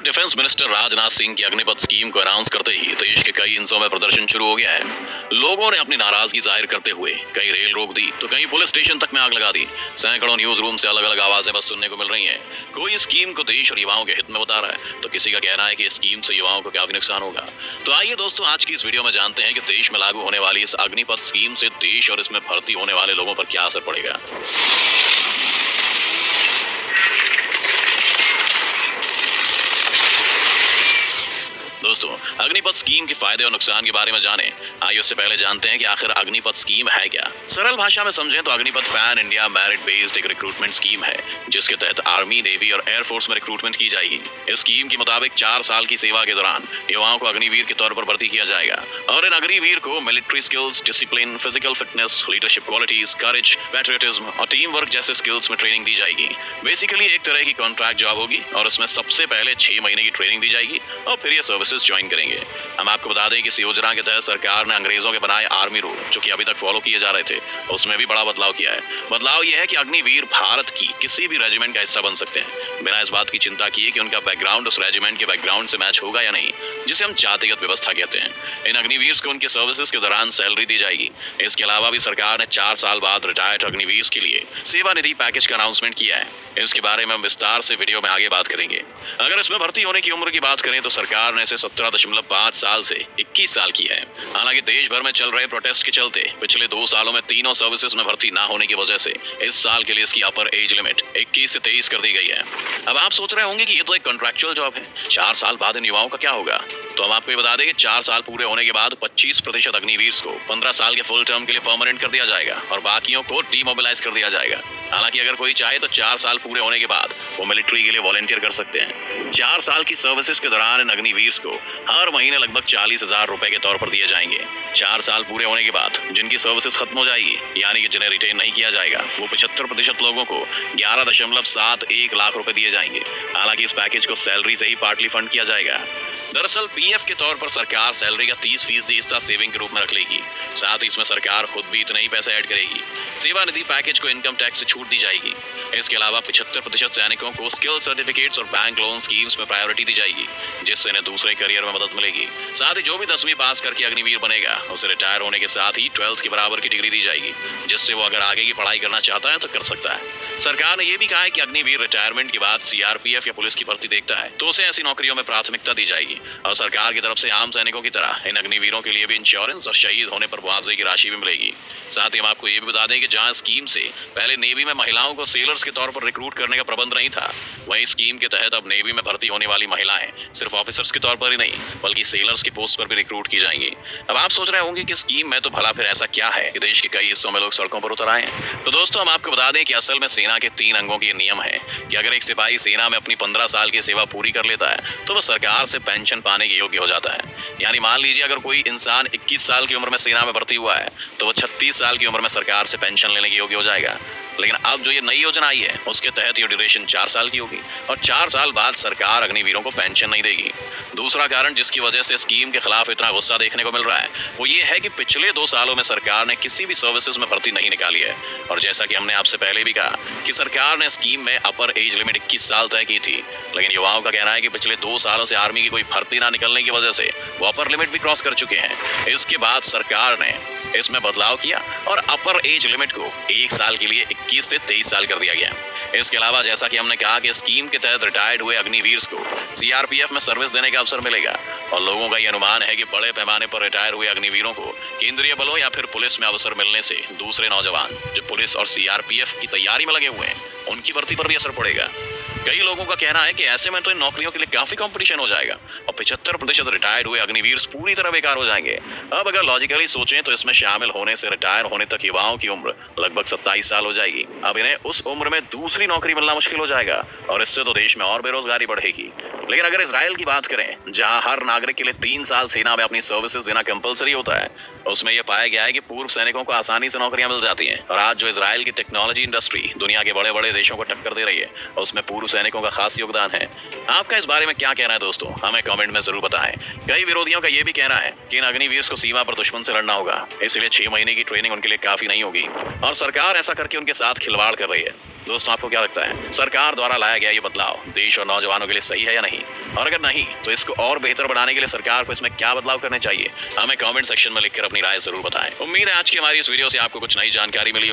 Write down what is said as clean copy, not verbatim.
Defence minister Rajnath Singh की Agnipath scheme को announce करते ही देश के कई हिस्सों में प्रदर्शन शुरू हो गया है। लोगों ने अपनी नाराजगी जाहिर करते हुए कई रेल रोक दी तो कहीं पुलिस स्टेशन तक में आग लगा दी। सैकड़ों न्यूज रूम से अलग अलग आवाजें बस सुनने को मिल रही हैं। कोई स्कीम को देश और युवाओं के हित में बता रहा है तो किसी का कहना है कि इस स्कीम से युवाओं को काफी नुकसान होगा। तो आइए दोस्तों, आज की इस वीडियो में जानते हैं कि देश में लागू होने वाली इस अग्निपथ स्कीम से देश और इसमें भर्ती होने वाले लोगों पर क्या असर पड़ेगा। दोस्तों, अग्निपथ स्कीम के फायदे और नुकसान के बारे में जाने। आइए उससे पहले जानते हैं कि आखिर अग्निपथ स्कीम है क्या। सरल भाषा में समझें तो Agnipath pan India merit based एक रिक्रूटमेंट स्कीम है जिसके तहत आर्मी, नेवी और एयरफोर्स में रिक्रूटमेंट की जाएगी। इस स्कीम के मुताबिक 4 साल की सेवा के दौरान युवाओं को अग्निवीर के तौर पर भर्ती किया जाएगा और इन अग्निवीर को military skills, discipline, physical fitness, leadership qualities, courage, patriotism और टीम वर्क जैसे स्किल्स में ट्रेनिंग दी जाएगी। बेसिकली एक तरह की कॉन्ट्रैक्ट जॉब होगी और इसमें सबसे पहले 6 महीने की ट्रेनिंग दी जाएगी और फिर ये सर्विस ज्वाइन करेंगे। हम आपको बता दें कि इस योजना के तहत सरकार ने अंग्रेजों के बनाए आर्मी रूल जो कि अभी तक फॉलो किए जा रहे थे उसमें भी बड़ा बदलाव किया है। बदलाव यह है कि अग्निवीर भारत की किसी भी रेजिमेंट का हिस्सा बन सकते हैं बिना इस बात की चिंता किए कि उनका बैकग्राउंड उस रेजिमेंट के बैकग्राउंड से मैच होगा या नहीं, जिसे हम जातिगत व्यवस्था कहते हैं। इन अग्निवीर को उनके सर्विसेज के दौरान सैलरी दी जाएगी। इसके अलावा भी सरकार ने 4 साल बाद रिटायर्ड अग्निवीर के लिए सेवा निधि पैकेज का अनाउंसमेंट किया है। इसके बारे में हम विस्तार से वीडियो में आगे बात करेंगे। अगर इसमें भर्ती होने की उम्र की बात करें तो सरकार ने इसे 17.5 साल से 21 साल की है। हालांकि देश भर में चल रहे प्रोटेस्ट के चलते पिछले 2 सालों में तीनों सर्विसेज में भर्ती ना होने की वजह से इस साल के लिए इसकी अपर एज लिमिट 21 से 23 कर दी गई है। अब आप सोच रहे होंगे कि ये तो एक कॉन्ट्रैक्चुअल जॉब है, 4 साल बाद इन युवाओं का क्या होगा। तो हम आपको ये बता दें कि 4 साल पूरे होने के बाद 25% अग्निवीर को 15 साल के फुल टर्म के लिए परमानेंट कर दिया जाएगा और बाकियों को डीमोबिलाइज कर दिया जाएगा। हालांकि अगर कोई चाहे तो 4 साल पूरे होने के बाद वो मिलिट्री के लिए वॉलंटियर कर सकते हैं। 4 साल की सर्विसेज के दौरान इन अग्निवीर को हर महीने लगभग 40,000 रुपए के तौर पर दिए जाएंगे। 4 साल पूरे होने के बाद जिनकी सर्विसेज खत्म हो जाएगी, यानी कि जिन्हें रिटेन नहीं किया जाएगा, वो 75% लोगों को 11.71 लाख रुपए दिए जाएंगे। हालांकि इस पैकेज को सैलरी से ही पार्टली फंड किया जाएगा। दरअसल पीएफ के तौर पर सरकार सैलरी का 30% हिस्सा सेविंग के रूप में रख लेगी। साथ ही इसमें सरकार खुद भी इतने ही पैसे ऐड करेगी। सेवा निधि पैकेज को इनकम टैक्स से छूट दी जाएगी। इसके अलावा 75% सैनिकों को स्किल सर्टिफिकेट्स और बैंक लोन स्कीम्स में प्रायोरिटी दी जाएगी, जिससे इन्हें दूसरे करियर में मदद मिलेगी। साथ ही जो भी 10वीं पास करके अग्निवीर बनेगा उसे रिटायर होने के साथ ही 12th के बराबर की डिग्री दी जाएगी, जिससे वो अगर आगे की पढ़ाई करना चाहता है तो कर सकता है। सरकार ने यह भी कहा है कि अग्निवीर रिटायरमेंट के बाद सीआरपीएफ या पुलिस की भर्ती देखता है तो उसे ऐसी नौकरियों में प्राथमिकता दी जाएगी और सरकार की तरफ से आम सैनिकों की तरह इन अग्निवीरों के लिए भी इंश्योरेंस और शहीद होने पर मुआवजे की राशि भी मिलेगी। साथ ही हम आपको ये भी बता दें कि जहां स्कीम से पहले नेवी में महिलाओं को सेलर्स के तौर पर रिक्रूट करने का प्रबंध नहीं था, वहीं स्कीम के तहत अब नेवी में भर्ती होने वाली महिलाएं सिर्फ ऑफिसर्स के तौर पर ही नहीं बल्कि सेलर्स की पोस्ट पर भी रिक्रूट की जाएंगी। अब आप सोच रहे होंगे कि स्कीम में तो भला फिर ऐसा क्या है कि देश के कई हिस्सों में लोग सड़कों पर उतर आए हैं। तो दोस्तों, हम आपको बता दें कि असल में सेना के 3 अंगों के नियम है कि अगर एक सिपाही सेना में अपनी 15 साल की सेवा पूरी कर लेता है तो वह सरकार से पेंशन पाने के योग्य हो जाता है। यानी मान लीजिए अगर कोई इंसान 21 साल की उम्र में सेना में भर्ती हुआ है तो वो 36 साल की उम्र में सरकार से पेंशन लेने के योग्य हो जाएगा। लेकिन अब जो ये नई योजना आई है उसके तहत ये ड्यूरेशन 4 साल की होगी और 4 साल बाद सरकार अग्निवीरों को पेंशन नहीं देगी। दूसरा कारण जिसकी वजह से स्कीम के खिलाफ इतना गुस्सा देखने को मिल रहा है वो ये है कि पिछले 2 सालों में सरकार ने किसी भी सर्विसेज में भर्ती नहीं निकाली है और जैसा कि हमने आपसे पहले भी कहा कि सरकार ने स्कीम में अपर एज लिमिट 21 साल तय की थी, लेकिन युवाओं का कहना है कि पिछले 2 सालों से आर्मी की कोई भर्ती ना निकलने की वजह से वो अपर लिमिट भी क्रॉस कर चुके हैं। इसके बाद सरकार ने इसमें बदलाव किया और अपर एज लिमिट को 1 साल के लिए 21 से 23 साल कर दिया गया। इसके अलावा जैसा कि हमने कहा कि स्कीम के तहत रिटायर्ड हुए अग्निवीर को सीआरपीएफ में सर्विस देने का अवसर मिलेगा और लोगों का यह अनुमान है कि बड़े पैमाने पर रिटायर हुए अग्निवीरों को केंद्रीय बलों या फिर पुलिस में अवसर मिलने से दूसरे नौजवान जो पुलिस और सीआरपीएफ की तैयारी में लगे हुए हैं उनकी भर्ती पर भी असर पड़ेगा। कई लोगों का कहना है कि ऐसे में तो इन नौकरियों के लिए काफी कंपटीशन हो जाएगा और 75% रिटायर्ड हुए अग्निवीर पूरी तरह बेकार हो जाएंगे। अब अगर लॉजिकली सोचें तो इसमें शामिल होने से रिटायर होने तक युवाओं की उम्र लगभग 27 साल हो जाएगी। अब इन्हें उस उम्र में दूसरी नौकरी मिलना मुश्किल हो जाएगा और इससे तो देश में और बेरोजगारी बढ़ेगी। लेकिन अगर इजराइल की बात करें जहां हर नागरिक के लिए 3 साल सेना में अपनी सर्विसेज देना कंपलसरी होता है, उसमें यह पाया गया है कि पूर्व सैनिकों को आसानी से नौकरियां मिल जाती हैं और आज जो इजराइल की टेक्नोलॉजी इंडस्ट्री दुनिया के बड़े बड़े देशों को टक्कर दे रही है उसमें पूर्व सैनिकों का खास योगदान है। आपका इस बारे में क्या कहना है दोस्तों, हमें कमेंट में जरूर बताएं। कई विरोधियों का ये भी कहना है कि इन अग्निवीर को सीमा पर दुश्मन से लड़ना होगा, इसलिए 6 महीने की ट्रेनिंग उनके लिए काफी नहीं होगी और सरकार ऐसा करके उनके साथ खिलवाड़ कर रही है। दोस्तों आपको क्या लगता है, सरकार द्वारा लाया गया ये बदलाव देश और नौजवानों के लिए सही है या नहीं, और अगर नहीं तो इसको और बेहतर बनाने के लिए सरकार को इसमें क्या बदलाव करने चाहिए, हमें कमेंट सेक्शन में लिखकर अपनी राय जरूर बताएं। उम्मीद है आज की हमारी इस वीडियो से आपको कुछ नई जानकारी मिली।